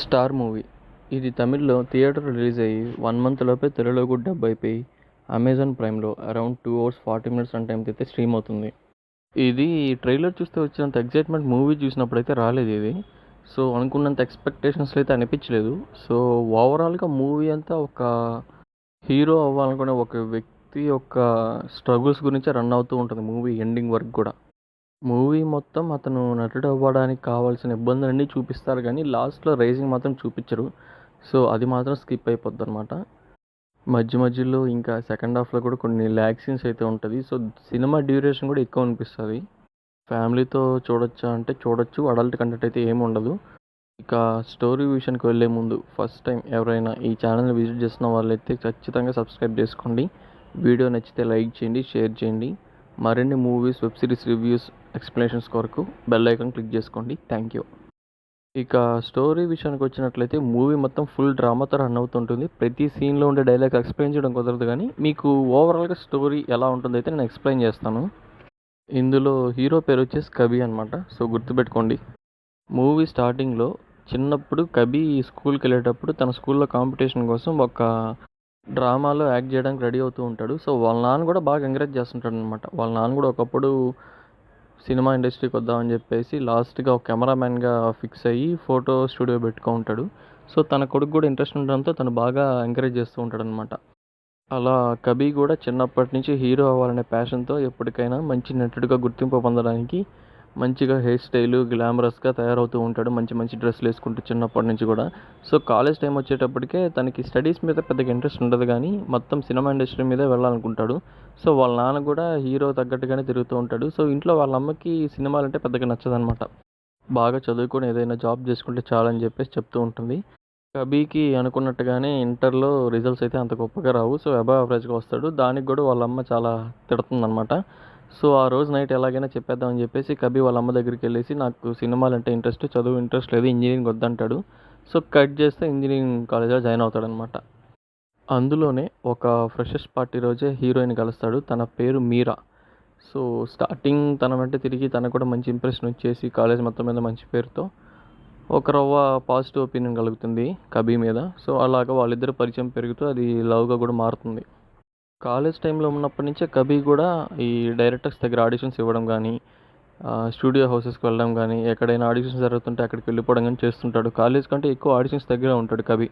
Star movie. ఇది తమిళ్లో theatre release అయ్యి 1 మంత్ లోపే తెలుగులో కూడా డబ్ అయిపోయి అమెజాన్ ప్రైమ్‌లో అరౌండ్ 2 అవర్స్ 40 మినిట్స్ రన్ టైమ్‌తో అయితే స్ట్రీమ్ అవుతుంది. ఇది ట్రైలర్ చూస్తే వచ్చినంత ఎక్సైట్‌మెంట్ మూవీ చూసినప్పుడైతే రాలేదు ఇది. సో, అనుకున్నంత ఎక్స్‌పెక్టేషన్స్‌లో అయితే అనిపించలేదు. సో, ఓవరాల్‌గా మూవీ అంతా ఒక హీరో అవ్వాలనుకునే ఒక వ్యక్తి యొక్క స్ట్రగుల్స్ గురించే రన్ అవుతూ ఉంటుంది మూవీ ఎండింగ్ వరకు కూడా. మూవీ మొత్తం అతను నటుడు అవ్వడానికి కావాల్సిన ఇబ్బందులన్నీ చూపిస్తారు గానీ, లాస్ట్‌లో రైజింగ్ మాత్రం చూపిచ్చరు. సో, అది మాత్రం స్కిప్ అయిపోద్దనమాట. మధ్య మధ్యలో ఇంకా సెకండ్ హాఫ్‌లో కూడా కొన్ని ల్యాగ్ సీన్స్ అయితే ఉంటది. సో, సినిమా డ్యూరేషన్ కూడా ఎక్కువ అనిపిస్తది. ఫ్యామిలీతో చూడొచ్చా అంటే చూడొచ్చు. అడల్ట్ కంటెంట్ అయితే ఏముండదు. ఇక స్టోరీ విషయానికి వెళ్ళే ముందు ఫస్ట్ టైం ఎవరైనా ఈ ఛానల్‌ని విజిట్ చేస్తున్న వాళ్ళైతే ఖచ్చితంగా సబ్స్క్రైబ్ చేసుకోండి. వీడియో నచ్చితే లైక్ చేయండి, షేర్ చేయండి. మరిన్ని movies, web series reviews, explanations కొరకు బెల్ ఐకాన్ క్లిక్ చేసుకోండి. Thank you. ఇక స్టోరీ విషయానికి వచ్చినట్లయితే మూవీ మొత్తం ఫుల్ డ్రామాతో రన్ అవుతుంటుంది. ప్రతి సీన్‌లో ఉండే డైలాగ్ ఎక్స్‌ప్లెయిన్ చేయడం కుదరదు గానీ, మీకు ఓవరాల్‌గా స్టోరీ ఎలా ఉంటుందైతే నేను ఎక్స్‌ప్లెయిన్ చేస్తాను. ఇందులో హీరో పేరు వచ్చేసి కబీ అనమాట. సో, గుర్తుపెట్టుకోండి. మూవీ స్టార్టింగ్‌లో చిన్నప్పుడు కబీ స్కూల్‌కెళ్ళేటప్పుడు తన స్కూల్‌లో కాంపిటీషన్ కోసం ఒక డ్రామాలో యాక్ట్ చేయడానికి రెడీ అవుతూ ఉంటాడు. సో, వాళ్ళ నాన్న కూడా బాగా ఎంకరేజ్ చేస్తుంటాడనమాట. వాళ్ళ నాన్న కూడా ఒకప్పుడు సినిమా ఇండస్ట్రీకి వద్దామని చెప్పేసి లాస్ట్‌గా ఒక కెమెరామ్యాన్‌గా ఫిక్స్ అయ్యి ఫోటో స్టూడియో పెట్టుకుంటాడు. సో, తన కొడుకు కూడా ఇంట్రెస్ట్ ఉండడంతో తను బాగా ఎంకరేజ్ చేస్తూ ఉంటాడనమాట. అలా కబీ కూడా చిన్నప్పటి నుంచి హీరో అవ్వాలనే ప్యాషన్‌తో ఎప్పటికైనా మంచి నటుడిగా గుర్తింపు పొందడానికి మంచిగా హెయిర్ స్టైలు, గ్లామరస్‌గా తయారవుతూ ఉంటాడు. మంచి మంచి డ్రెస్సులు వేసుకుంటూ చిన్నప్పటి నుంచి కూడా. సో, కాలేజ్ టైం వచ్చేటప్పటికే తనకి స్టడీస్ మీద పెద్దగా ఇంట్రెస్ట్ ఉండదు గానీ, మొత్తం సినిమా ఇండస్ట్రీ మీదే వెళ్ళాలనుకుంటాడు. సో, వాళ్ళ నాన్న కూడా హీరో తగ్గట్టుగానే తిరుగుతూ ఉంటాడు. సో, ఇంట్లో వాళ్ళ అమ్మకి సినిమాలంటే పెద్దగా నచ్చదనమాట. బాగా చదువుకొని ఏదైనా జాబ్ చేసుకుంటే చాలని చెప్పేసి చెప్తూ ఉంటుంది. కబీకి అనుకున్నట్టుగానే ఇంటర్‌లో రిజల్ట్స్ అయితే అంత గొప్పగా రావు. సో, అబోవ్ యావరేజ్‌గా వస్తాడు. దానికి గూడా వాళ్ళ అమ్మ చాలా తిడుతుందనమాట. సో, ఆ రోజు నైట్ ఎలాగైనా చెప్పేద్దామని చెప్పేసి కబీ వాళ్ళ అమ్మ దగ్గరికెళ్ళేసి నాకు సినిమాలంటే ఇంట్రెస్ట్, చదువు ఇంట్రెస్ట్ లేదు, ఇంజినీరింగ్ వద్దంటాడు. సో, కట్ చేస్తే ఇంజినీరింగ్ కాలేజ్‌లో జాయిన్ అవుతాడనమాట. అందులోనే ఒక ఫ్రెషర్స్ పార్టీ రోజే హీరోయిన్ కలుస్తాడు. తన పేరు మీరా. సో, స్టార్టింగ్ తన వెంట తిరిగి తనకు కూడా మంచి ఇంప్రెషన్ వచ్చేసి కాలేజ్ మొత్తం మీద మంచి పేరుతో ఒక రవ్వ పాజిటివ్ ఒపీనియన్ కలుగుతుంది కబీ మీద. సో, అలాగా వాళ్ళిద్దరి పరిచయం పెరుగుతూ అది లవ్‌గా కూడా మారుతుంది. కాలేజ్ టైంలో ఉన్నప్పటి నుంచే కబీ కూడా ఈ డైరెక్టర్స్ దగ్గర ఆడిషన్స్ ఇవ్వడం గానీ, స్టూడియో హౌసెస్‌కి వెళ్ళడం గానీ, ఎక్కడైనా ఆడిషన్స్ జరుగుతుంటే అక్కడికి వెళ్ళిపోవడం గానీ చేస్తుంటాడు. కాలేజ్ కంటే ఎక్కువ ఆడిషన్స్ దగ్గరే ఉంటాడు కబీ.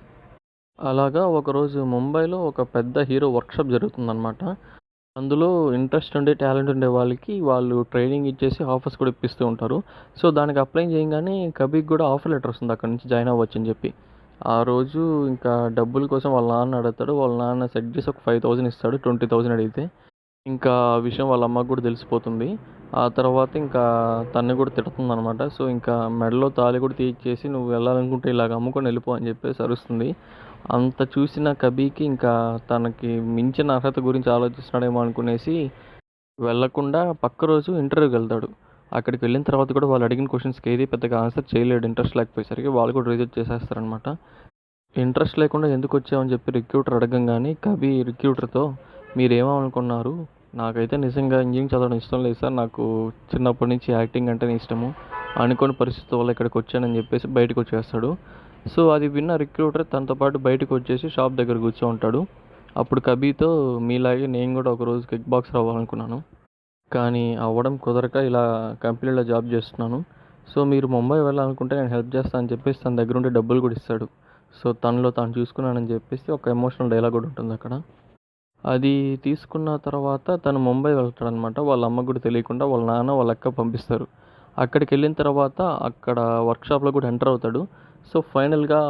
అలాగా ఒకరోజు ముంబైలో ఒక పెద్ద హీరో వర్క్‌షాప్ జరుగుతుందనమాట. అందులో ఇంట్రెస్ట్ ఉండి, టాలెంట్ ఉండే వాళ్ళకి వాళ్ళు ట్రైనింగ్ ఇచ్చేసి ఆఫర్స్ కూడా ఇప్పిస్తూ ఉంటారు. సో, దానికి అప్లై చేయంగానే కబీర్‌కి కూడా ఆఫర్ లెటర్ వస్తుంది అక్కడి నుంచి జాయిన్ అవ్వచ్చని చెప్పి. ఆ రోజు ఇంకా డబ్బుల కోసం వాళ్ళ నాన్న అడుగుతాడు. వాళ్ళ నాన్న సెట్ చేసి ఒక 5,000 ఇస్తాడు. 20,000 అడిగితే. ఇంకా ఆ విషయం వాళ్ళ అమ్మకి కూడా తెలిసిపోతుంది. ఆ తర్వాత ఇంకా తన్ని కూడా తిడుతుందనమాట. సో, ఇంకా మెడలో తాళి కూడా తీయిచ్చేసి "నువ్వు వెళ్ళాలనుకుంటే ఇలాగ అమ్ముకొని వెళ్ళిపో" అని చెప్పేసి అరుస్తుంది. అంత చూసిన కబీర్‌కి ఇంకా తనకి మించిన అర్హత గురించి ఆలోచిస్తున్నాడేమో అనుకునేసి వెళ్ళకుండా పక్క రోజు ఇంటర్వ్యూకెళ్తాడు. అక్కడికి వెళ్ళిన తర్వాత కూడా వాళ్ళు అడిగిన క్వెషన్స్‌కి ఏది పెద్దగా ఆన్సర్ చేయలేడు ఇంట్రెస్ట్ లేకపోయేసరికి. వాళ్ళు కూడా రిజెక్ట్ చేసేస్తారనమాట. ఇంట్రెస్ట్ లేకుండా ఎందుకొచ్చావని చెప్పి రిక్రూటర్ అడగంగానే కబీ రిక్రూటర్‌తో మీరేమనుకున్నారు? నాకైతే నిజంగా ఇంజినీరింగ్ చదవడం ఇష్టం లేదు సార్. నాకు చిన్నప్పటి నుంచి యాక్టింగ్ అంటేనే ఇష్టము. అనుకోని పరిస్థితుల వల్ల ఇక్కడికొచ్చానని చెప్పేసి బయటకొచ్చేస్తాడు. సో, అది విన్న రిక్రూటర్ తనతో పాటు బయటకొచ్చేసి షాప్ దగ్గర కూర్చోంటాడు. అప్పుడు కబీర్‌తో మీలాగే నేను కూడా ఒకరోజు కిక్ బాక్సర్ అవ్వాలనుకున్నాను. కానీ అవ్వడం కుదరక ఇలా కంపెనీలో జాబ్ చేస్తున్నాను. సో, మీరు ముంబై వెళ్ళాలనుకుంటే నేను హెల్ప్ చేస్తా అని చెప్పేసి తన దగ్గరుండి డబ్బులు కూడా ఇస్తాడు. సో, తనలో తాను చూసుకున్నానని చెప్పేసి ఒక ఎమోషనల్ డైలాగ్ కూడా ఉంటుందక్కడ. అది తీసుకున్న తర్వాత తను ముంబై వెళ్తాడనమాట. వాళ్ళ అమ్మకు కూడా తెలియకుండా వాళ్ళ నాన్న, వాళ్ళ అక్క పంపిస్తారు. అక్కడికెళ్ళిన తర్వాత అక్కడ వర్క్‌షాప్‌లో కూడా ఎంటర్ అవుతాడు. సో, ఫైనల్‌గా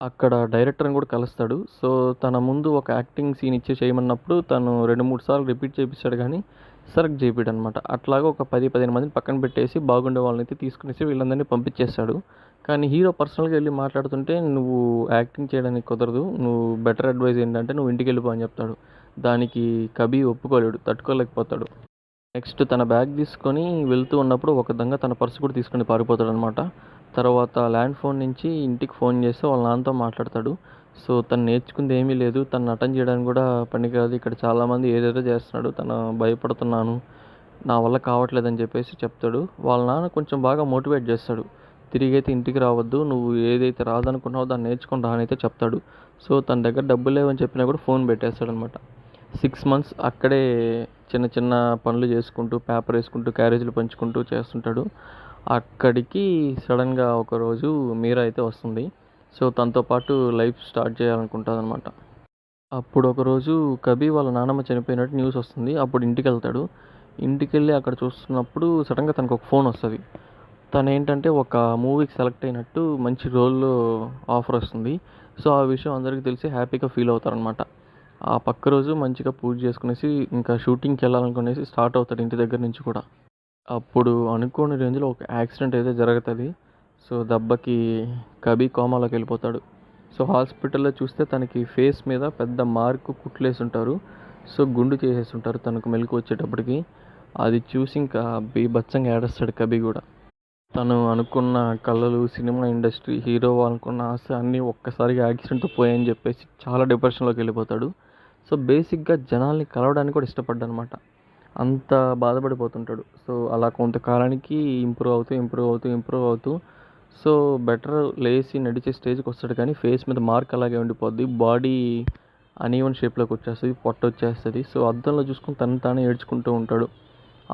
అక్కడ డైరెక్టర్‌ని కూడా కలుస్తాడు. సో, తన ముందు ఒక యాక్టింగ్ సీన్ ఇచ్చి చేయమన్నప్పుడు తను 2, 3 సార్లు రిపీట్ చేపిస్తాడు గానీ, సెలెక్ట్ చేయలేడనమాట. అట్లాగా ఒక 10, 15 మందిని పక్కన పెట్టేసి బాగుండే వాళ్ళనైతే తీసుకునేసి వీళ్ళందరినీ పంపించేస్తాడు. కానీ హీరో పర్సనల్‌గా ఎళ్లి మాట్లాడుతుంటే, "నువ్వు యాక్టింగ్ చేయడానికి కుదరదు. నువ్వు బెటర్ అడ్వైస్ ఏంటంటే నువ్వు ఇంటికెళ్ళిపో" అని చెప్తాడు. దానికి కబీ ఒప్పుకోలేడు. తట్టుకోలేకపోతాడు. నెక్స్ట్ తన బ్యాగ్ తీసుకొని వెళ్తూ ఉన్నప్పుడు ఒక దొంగ తన పర్స్ కూడా తీసుకొని పారిపోతాడనమాట. తర్వాత ల్యాండ్ ఫోన్ నుంచి ఇంటికి ఫోన్ చేసి వాళ్ళ నాన్నతో మాట్లాడతాడు. సో, తను నేర్చుకుంది ఏమీ లేదు. తను నటన చేయడానికి కూడా పనికిరాదు. ఇక్కడ చాలామంది ఏదేదో చేస్తున్నాడు. తను భయపడుతున్నాను. నా వల్ల కావట్లేదని చెప్పేసి చెప్తాడు. వాళ్ళ నాన్న కొంచెం బాగా మోటివేట్ చేస్తాడు. తిరిగైతే ఇంటికి రావద్దు, నువ్వు ఏదైతే రాదనుకున్నావో దాన్ని నేర్చుకొని రా అని అయితే చెప్తాడు. సో తన దగ్గర డబ్బులు లేవని చెప్పినా కూడా ఫోన్ పెట్టేస్తాడనమాట. 6 మంత్స్ అక్కడే చిన్న చిన్న పనులు చేసుకుంటూ, పేపర్ వేసుకుంటూ, క్యారేజీలు పంచుకుంటూ చేస్తుంటాడు. అక్కడికి సడన్గా ఒకరోజు మీరా అయితే వస్తుంది. సో తనతో పాటు లైఫ్ స్టార్ట్ చేయాలనుకుంటుందన్నమాట. అప్పుడు ఒకరోజు కబీ వాళ్ళ నాన్నమ్మ చనిపోయినట్టు న్యూస్ వస్తుంది. అప్పుడు ఇంటికెళ్తాడు. ఇంటికెళ్ళి అక్కడ చూస్తున్నప్పుడు సడన్గా తనకు ఒక ఫోన్ వస్తుంది. తను ఏంటంటే ఒక మూవీకి సెలెక్ట్ అయినట్టు మంచి రోల్లో ఆఫర్ వస్తుంది. సో ఆ విషయం అందరికీ తెలిసి హ్యాపీగా ఫీల్ అవుతారనమాట. ఆ పక్క రోజు మంచిగా పూజ చేసుకునేసి ఇంకా షూటింగ్కి వెళ్ళాలనుకునేసి స్టార్ట్ అవుతాడు ఇంటి దగ్గర నుంచి కూడా. అప్పుడు అనుకోని రేంజ్లో ఒక యాక్సిడెంట్ అయితే జరుగుతుంది. సో దెబ్బకి కబీ కోమాలోకి వెళ్ళిపోతాడు. సో హాస్పిటల్లో చూస్తే తనకి ఫేస్ మీద పెద్ద మార్కు కుట్లేసి ఉంటారు. సో గుండు చేసేసి ఉంటారు తనకు మెలకు వచ్చేటప్పటికి. అది చూసి ఇంకా బీభత్సంగా ఏడుస్తాడు కబీ కూడా. తను అనుకున్న కళలు, సినిమా ఇండస్ట్రీ, హీరో అనుకున్న ఆశ అన్నీ ఒక్కసారిగా యాక్సిడెంట్తో పోయాయని చెప్పేసి చాలా డిప్రెషన్లోకి వెళ్ళిపోతాడు. సో బేసిక్గా జనాల్ని కలవడానికి కూడా ఇష్టపడ్డానమాట. అంత బాధపడిపోతుంటాడు. సో అలా కొంతకాలానికి ఇంప్రూవ్ అవుతూ సో బెటర్ లేచి నడిచే స్టేజ్కి వస్తాడు. కానీ ఫేస్ మీద మార్క్ అలాగే ఉండిపోద్ది. బాడీ అన్ఈవెన్ షేప్లోకి వచ్చేస్తుంది, పొట్ట వచ్చేస్తుంది. సో అద్దంలో చూసుకొని తను తానే ఏడ్చుకుంటూ ఉంటాడు.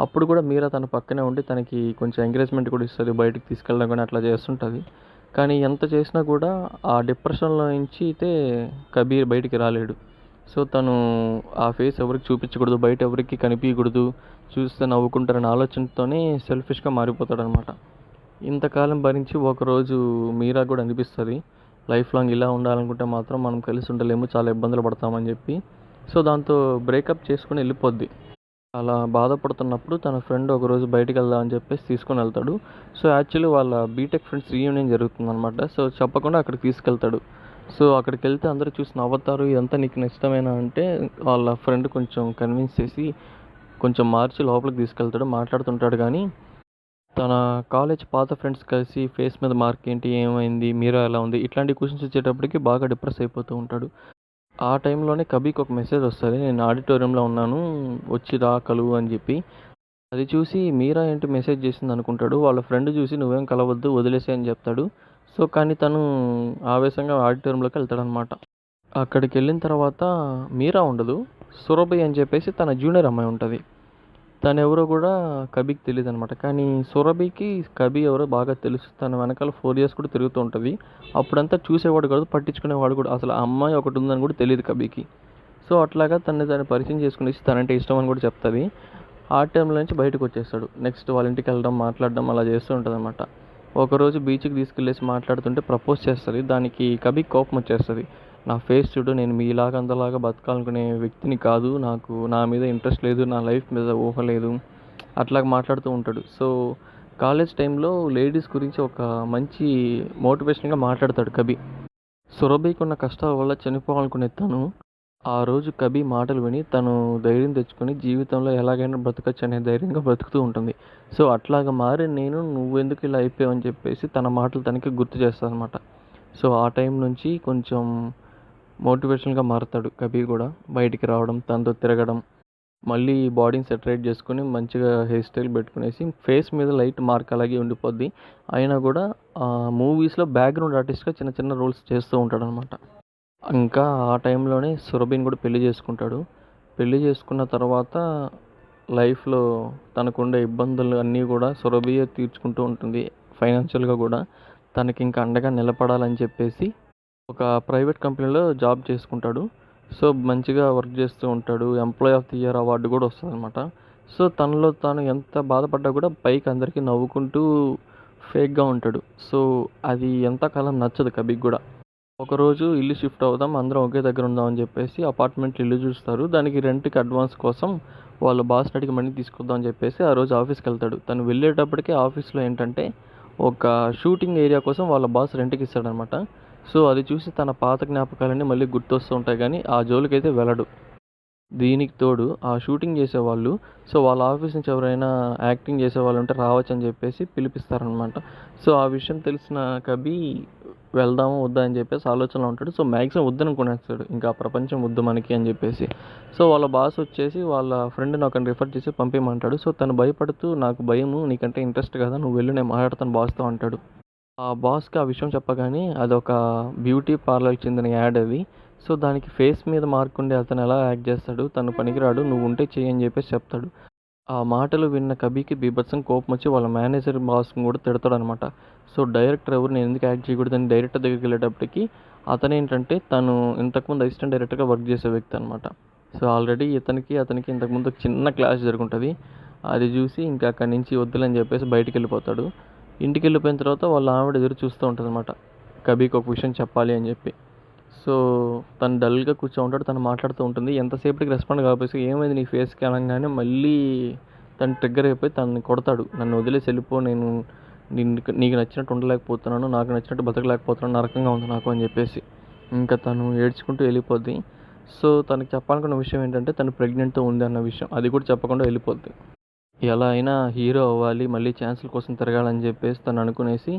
అప్పుడు కూడా మీరా తన పక్కనే ఉండి తనకి కొంచెం ఎంకరేజ్మెంట్ కూడా ఇస్తుంది. బయటికి తీసుకెళ్ళడం కానీ అట్లా చేస్తుంటుంది. కానీ ఎంత చేసినా కూడా ఆ డిప్రెషన్లో నుంచి అయితే కబీర్ బయటికి రాలేడు. సో తను ఆ ఫేస్ ఎవరికి చూపించకూడదు, బయట ఎవరికి కనిపించకూడదు, చూస్తే నవ్వుకుంటారనే ఆలోచనతోనే సెల్ఫిష్గా మారిపోతాడనమాట. ఇంతకాలం భరించి ఒకరోజు మీరా కూడా అనిపిస్తుంది, లైఫ్ లాంగ్ ఇలా ఉండాలనుకుంటే మాత్రం మనం కలిసి ఉండలేము, చాలా ఇబ్బందులు పడతామని చెప్పి. సో దాంతో బ్రేకప్ చేసుకుని వెళ్ళిపోద్ది. అలా బాధపడుతున్నప్పుడు తన ఫ్రెండ్ ఒకరోజు బయటికి వెళ్దామని చెప్పేసి తీసుకొని వెళ్తాడు. సో యాక్చువల్లీ వాళ్ళ బీటెక్ ఫ్రెండ్స్ రీయూనియన్ జరుగుతుందనమాట. సో చెప్పకుండా అక్కడికి తీసుకెళ్తాడు. సో అక్కడికి వెళ్తే అందరూ చూసి నవ్వుతారు. ఇదంతా నీకు నష్టమేనా అంటే వాళ్ళ ఫ్రెండ్ కొంచెం కన్విన్స్ చేసి కొంచెం మార్చి లోపలికి తీసుకెళ్తాడు. మాట్లాడుతుంటాడు కానీ తన కాలేజ్ పాత ఫ్రెండ్స్ కలిసి ఫేస్ మీద మార్క్ ఏంటి, ఏమైంది, మీరా ఎలా ఉంది, ఇట్లాంటి క్వశ్చన్స్ వచ్చేటప్పటికి బాగా డిప్రెస్ అయిపోతూ ఉంటాడు. ఆ టైంలోనే కబీర్కి ఒక మెసేజ్ వస్తుంది, నేను ఆడిటోరియంలో ఉన్నాను, వచ్చి రా కలువు అని చెప్పి. అది చూసి మీరా ఏంటి మెసేజ్ చేసింది అనుకుంటాడు. వాళ్ళ ఫ్రెండ్ చూసి నువ్వేం కలవద్దు, వదిలేసే అని చెప్తాడు. సో కానీ తను ఆవేశంగా ఆడిటోరియంలోకి వెళ్తాడనమాట. అక్కడికి వెళ్ళిన తర్వాత మీరా ఉండదు, సురభి అని చెప్పేసి తన జూనియర్ అమ్మాయి ఉంటుంది. తను ఎవరో కూడా కబీకి తెలియదు అనమాట. కానీ సురభికి కబీ ఎవరో బాగా తెలుసు. తన వెనకాల 4 ఇయర్స్ కూడా తిరుగుతూ ఉంటుంది. అప్పుడంతా చూసేవాడు కాదు, పట్టించుకునేవాడు కూడా. అసలు ఆ అమ్మాయి ఒకటి ఉందని కూడా తెలియదు కబీకి. సో అట్లాగా తనని పరిచయం చేసుకునేసి తనంటే ఇష్టం అని కూడా చెప్తుంది. ఆ టైంలో నుంచి బయటకు వచ్చేస్తాడు. నెక్స్ట్ వాళ్ళ ఇంటికి వెళ్ళడం, మాట్లాడడం అలా చేస్తూ ఉంటుంది అనమాట. ఒకరోజు బీచ్కి తీసుకెళ్ళేసి మాట్లాడుతుంటే ప్రపోజ్ చేస్తుంది. దానికి కబీకి కోపం వచ్చేస్తుంది. నా ఫేస్ చూడు, నేను మీలాగా అందలాగా బతకాలనుకునే వ్యక్తిని కాదు, నాకు నా మీద ఇంట్రెస్ట్ లేదు, నా లైఫ్ మీద ఊహ లేదు, అట్లాగా మాట్లాడుతూ ఉంటాడు. సో కాలేజ్ టైంలో లేడీస్ గురించి ఒక మంచి మోటివేషన్గా మాట్లాడతాడు కబీ. సురభికి ఉన్న కష్టాల వల్ల చనిపోవాలనుకునే తను ఆ రోజు కబీ మాటలు విని తను ధైర్యం తెచ్చుకొని జీవితంలో ఎలాగైనా బ్రతకచ్చు అనే ధైర్యంగా బ్రతుకుతూ ఉంటుంది. సో అట్లాగా మారి నేను నువ్వెందుకు ఇలా అయిపోయావు అని చెప్పేసి తన మాటలు తనకి గుర్తు చేస్తాను అనమాట. సో ఆ టైం నుంచి కొంచెం మోటివేషన్గా మారుతాడు కబీర్ కూడా. బయటికి రావడం, తనతో తిరగడం, మళ్ళీ బాడీని సెటరేట్ చేసుకుని మంచిగా హెయిర్ స్టైల్ పెట్టుకునేసి ఫేస్ మీద లైట్ మార్క్ అలాగే ఉండిపోద్ది. అయినా కూడా మూవీస్లో బ్యాక్గ్రౌండ్ ఆర్టిస్ట్గా చిన్న చిన్న రోల్స్ చేస్తూ ఉంటాడు అనమాట. ఇంకా ఆ టైంలోనే సురభిని కూడా పెళ్లి చేసుకుంటాడు. పెళ్లి చేసుకున్న తర్వాత లైఫ్లో తనకుండే ఇబ్బందులు అన్నీ కూడా సురభియే తీర్చుకుంటూ ఉంటుంది. ఫైనాన్షియల్గా కూడా తనకి ఇంకా అండగా నిలబడాలని చెప్పేసి ఒక ప్రైవేట్ కంపెనీలో జాబ్ చేసుకుంటాడు. సో మంచిగా వర్క్ చేస్తూ ఉంటాడు. Employee of the year award కూడా వస్తుందన్నమాట. సో తనలో తాను ఎంత బాధపడ్డా కూడా పైకి అందరికీ నవ్వుకుంటూ ఫేక్గా ఉంటాడు. సో అది ఎంతకాలం నచ్చదు కబీకి కూడా. ఒకరోజు ఇల్లు షిఫ్ట్ అవుదాం, అందరం ఒకే దగ్గర ఉందాం అని చెప్పేసి అపార్ట్మెంట్ ఇల్లు చూస్తారు. దానికి రెంట్కి అడ్వాన్స్ కోసం వాళ్ళ బాస్ని అడిగి మనీ తీసుకొద్దాం అని చెప్పేసి ఆ రోజు ఆఫీస్కి వెళ్తాడు. తను వెళ్ళేటప్పటికే ఆఫీస్లో ఏంటంటే ఒక షూటింగ్ ఏరియా కోసం వాళ్ళ బాస్ రెంట్కి ఇస్తాడనమాట. సో అది చూసి తన పాత జ్ఞాపకాలన్నీ మళ్ళీ గుర్తొస్తూ ఉంటాయి కానీ ఆ జోలికైతే వెళ్ళడు. దీనికి తోడు ఆ షూటింగ్ చేసేవాళ్ళు సో వాళ్ళ ఆఫీస్ నుంచి ఎవరైనా యాక్టింగ్ చేసేవాళ్ళు ఉంటే రావచ్చు అని చెప్పేసి పిలిపిస్తారనమాట. సో ఆ విషయం తెలిసిన కబీ వెళ్దామా వద్దా అని చెప్పేసి ఆలోచనలో ఉంటాడు. సో మ్యాక్సిమం వద్దనుకునేస్తాడు, ఇంకా ప్రపంచం వద్దు మనకి అని చెప్పేసి. సో వాళ్ళ బాస్ వచ్చేసి వాళ్ళ ఫ్రెండ్ని ఒకరిని రిఫర్ చేసి పంపించమంటాడు. సో తను భయపడుతూ నాకు భయము, నీకంటే ఇంట్రెస్ట్ కదా, నువ్వు వెళ్ళు, నేను మాట్లాడతాను బాస్తో అంటాడు. ఆ బాస్‌కి ఆ విషయం చెప్పగానే అదొక బ్యూటీ పార్లర్‌కి చెందిన యాడ్ అది. సో, దానికి ఫేస్ మీద మార్క్ ఉండే అతను ఎలా యాక్ట్ చేస్తాడు, తను పనికిరాడు, నువ్వుంటే చెయ్యి అని చెప్పేసి చెప్తాడు. ఆ మాటలు విన్న కబీర్‌కి బీభత్సంగా కోపమొచ్చి వాళ్ళ మేనేజర్ బాస్‌ని కూడా తిడతాడనమాట. సో, డైరెక్టర్ ఎవరు, నేను ఎందుకు యాక్ట్ చేయకూడదని డైరెక్టర్ దగ్గరికెళ్ళేటప్పటికి అతనేంటంటే తను ఇంతకుముందు అసిస్టెంట్ డైరెక్టర్‌గా వర్క్ చేసే వ్యక్తి అనమాట. సో, ఆల్రెడీ అతనికి ఇంతకుముందు ఒక చిన్న క్లాష్ జరుగుంటది. అది చూసి ఇంకా అక్కడి నుంచి వద్దులే అని చెప్పేసి బయటికెళ్ళిపోతాడు. ఇంటికెళ్ళిపోయిన తర్వాత వాళ్ళ ఆవిడ ఎదురు చూస్తూ ఉంటదనమాట. కబీర్‌కి ఒక విషయం చెప్పాలి అని చెప్పి. సో, తను డల్‌గా కూర్చోనుంటాడు. తను మాట్లాడుతూ ఉంటుంది. ఎంతసేపటికి రెస్పాండ్ కాకపోయేసరికి ఏమైంది నీ ఫేస్‌కి అనంగానే మళ్ళీ తను ట్రిగ్గర్ అయిపోయి తనని కొడతాడు. నన్ను వదిలేసి వెళ్ళిపో, నేను నీకు నచ్చినట్టు ఉండలేకపోతున్నాను, నాకు నచ్చినట్టు బతకలేకపోతున్నాను, నరకంగా ఉంది నాకు అని చెప్పేసి. ఇంకా తను ఏడ్చుకుంటూ వెళ్ళిపోద్ది. సో, తనకి చెప్పాలనుకున్న విషయం ఏంటంటే తను ప్రెగ్నెంట్‌తో ఉంది అన్న విషయం. అది కూడా చెప్పకుండా వెళ్ళిపోద్ది. ఎలా అయినా హీరో అవ్వాలి, మళ్ళీ ఛాన్సుల కోసం తిరగాలని చెప్పేసి తను అనుకునేసి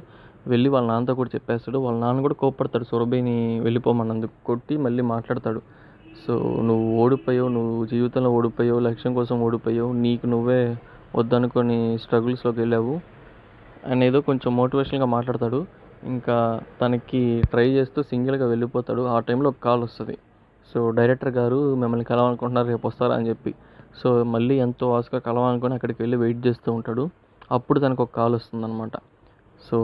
వెళ్ళి వాళ్ళ నాన్నతో కూడా చెప్పేస్తాడు. వాళ్ళ నాన్న కూడా కోప్పడతాడు సురభిని వెళ్ళిపోమన్నందుకు. కొట్టి మళ్ళీ మాట్లాడతాడు. సో, నువ్వు ఓడిపోయావు, నువ్వు జీవితంలో ఓడిపోయావు, లక్ష్యం కోసం ఓడిపోయావు, నీకు నువ్వే వద్దనుకోని స్ట్రగుల్స్‌లోకి వెళ్ళావు అనేదో కొంచెం మోటివేషనల్‌గా మాట్లాడతాడు. ఇంకా తనకి ట్రై చేస్తూ సింగిల్‌గా వెళ్ళిపోతాడు. ఆ టైంలో ఒక కాల్ వస్తది. సో, డైరెక్టర్ గారు మిమ్మల్ని కలవాలనుకుంటున్నారు, రేపు వస్తారా అని చెప్పి. సో, మళ్ళీ ఎంతో ఆశగా కలవాలనుకుని అక్కడికి వెళ్ళి వెయిట్ చేస్తూ ఉంటాడు. అప్పుడు తనకు ఒక కాల్ వస్తుందనమాట. సో,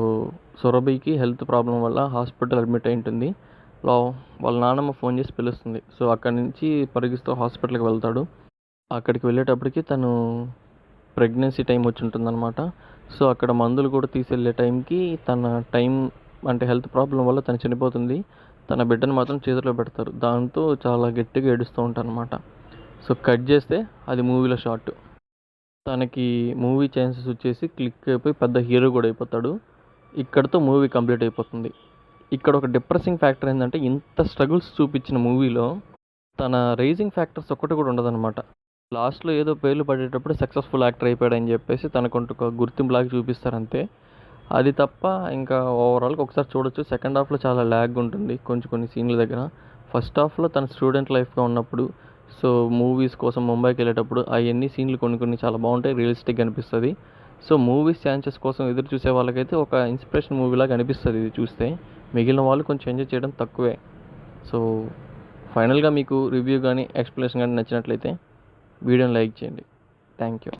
సురభికి హెల్త్ ప్రాబ్లమ్ వల్ల హాస్పిటల్ అడ్మిట్ అయి ఉంటుంది. లో వాళ్ళ నాన్నమ్మ ఫోన్ చేసి పిలుస్తుంది. సో, అక్కడి నుంచి పరిగెడుతూ హాస్పిటల్‌కి వెళ్తాడు. అక్కడికి వెళ్ళేటప్పటికి తను ప్రెగ్నెన్సీ టైం వచ్చి ఉంటుందన్నమాట. సో, అక్కడ మందులు కూడా తీసుకెళ్ళే టైంకి తన టైం అంటే హెల్త్ ప్రాబ్లమ్ వల్ల తను చనిపోతుంది. తన బిడ్డను మాత్రం చేతిలో పెడతారు. దాంతో చాలా గట్టిగా ఏడుస్తూ ఉంటారనమాట. సో, కట్ చేస్తే అది మూవీలో షాట్. తనకి మూవీ ఛాన్సెస్ వచ్చేసి క్లిక్ అయిపోయి పెద్ద హీరో కూడా అయిపోతాడు. ఇక్కడితో మూవీ కంప్లీట్ అయిపోతుంది. ఇక్కడ ఒక డిప్రెసింగ్ ఫ్యాక్టర్ ఏంటంటే ఇంత స్ట్రగుల్స్ చూపించిన మూవీలో తన రైజింగ్ ఫ్యాక్టర్స్ ఒక్కటి కూడా ఉండదన్నమాట. లాస్ట్‌లో ఏదో పేర్లు పడేటప్పుడు సక్సెస్‌ఫుల్ యాక్టర్ అయిపోయాడని చెప్పేసి తనకంటూ ఒక గుర్తింపులాగా చూపిస్తారంతే. అది తప్ప ఇంకా ఓవరాల్‌గా ఒకసారి చూడొచ్చు. సెకండ్ హాఫ్‌లో చాలా ల్యాగ్ ఉంటుంది కొన్ని సీన్ల దగ్గర. ఫస్ట్ హాఫ్‌లో తన స్టూడెంట్ లైఫ్‌గా ఉన్నప్పుడు, సో, మూవీస్ కోసం ముంబైకెళ్ళేటప్పుడు అయన్నీ సీన్లు కొన్ని చాలా బాగుంటాయి. రియలిస్టిక్‌గా అనిపిస్తది. సో, మూవీస్ ఛాన్సెస్ కోసం ఎదురు చూసే వాళ్ళకైతే ఒక ఇన్స్పిరేషన్ మూవీలాగా అనిపిస్తది ఇది చూస్తే. మిగిలిన వాళ్ళు కొంచెం ఎంజాయ్ చేయడం తక్కువే. సో, ఫైనల్‌గా మీకు రివ్యూ గానీ, ఎక్స్‌ప్లనేషన్ గానీ నచ్చినట్లయితే వీడియోని లైక్ చేయండి. Thank you.